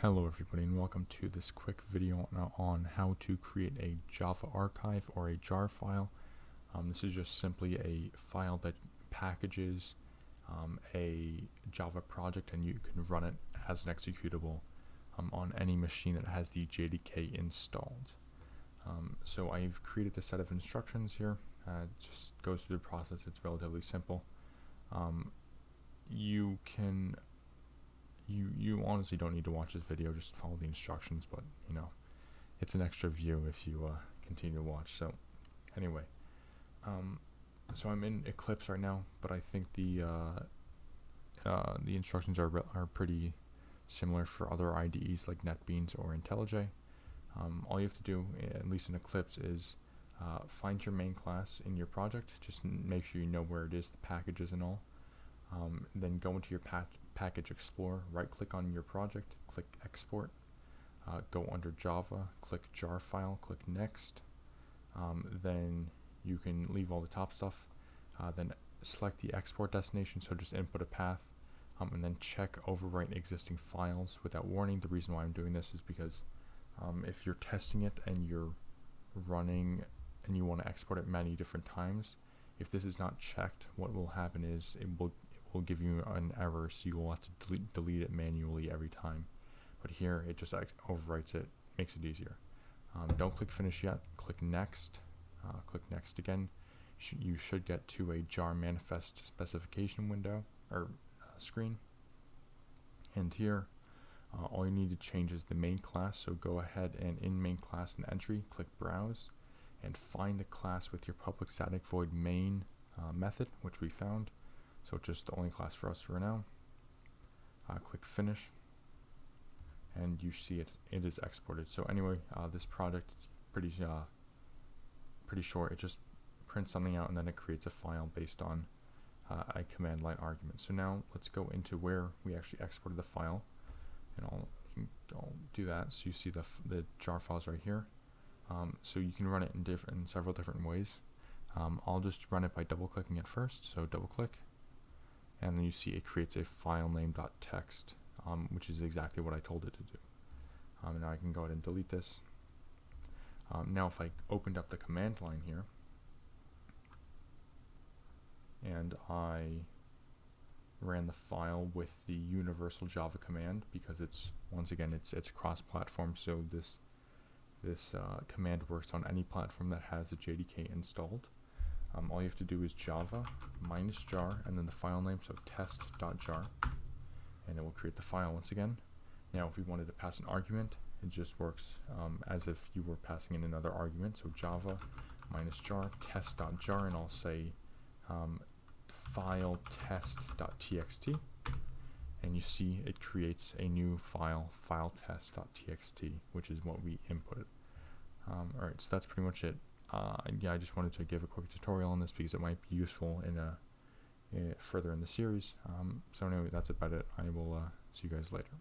Hello everybody and welcome to this quick video on how to create a Java archive or a jar file. This is just simply a file that packages a Java project, and you can run it as an executable on any machine that has the JDK installed. So I've created a set of instructions here. It just goes through the process. It's relatively simple. You honestly don't need to watch this video, just follow the instructions, but it's an extra view if you continue to watch. So anyway, so I'm in Eclipse right now, but I think the instructions are pretty similar for other IDEs like NetBeans or IntelliJ. All you have to do, at least in Eclipse, is find your main class in your project. Just make sure you know where it is, the packages and all. Then go into your package explorer, right click on your project, click export, go under Java, click jar file, click next. Then you can leave all the top stuff, then select the export destination, so just input a path, and then check overwrite existing files without warning. The reason why I'm doing this is because if you're testing it and you're running and you want to export it many different times, if this is not checked, what will happen is it will give you an error, so you will have to delete it manually every time. But here it just overwrites it, makes it easier. Don't click finish yet, click next, click next again. You should get to a jar manifest specification window or screen, and here all you need to change is the main class. So go ahead and in main class and entry, click browse and find the class with your public static void main method, which we found. So it's just the only class for us for now. Click finish, and you see it is exported. So anyway, this project is pretty short. It just prints something out and then it creates a file based on a command line argument. So now let's go into where we actually exported the file, and I'll do that. So you see the jar files right here. So you can run it in several different ways. I'll just run it by double clicking it first. So double click, and then you see it creates a file name.txt, which is exactly what I told it to do. Now I can go ahead and delete this. Now if I opened up the command line here and I ran the file with the universal Java command, because it's cross-platform, so this command works on any platform that has a JDK installed. All you have to do is Java -jar and then the file name, so test.jar, and it will create the file once again. Now if we wanted to pass an argument, it just works as if you were passing in another argument. So Java -jar test.jar, and I'll say file test.txt, and you see it creates a new file test.txt, which is what we inputted. Alright, so that's pretty much it. Yeah, I just wanted to give a quick tutorial on this because it might be useful further in the series. So anyway, that's about it. I will see you guys later.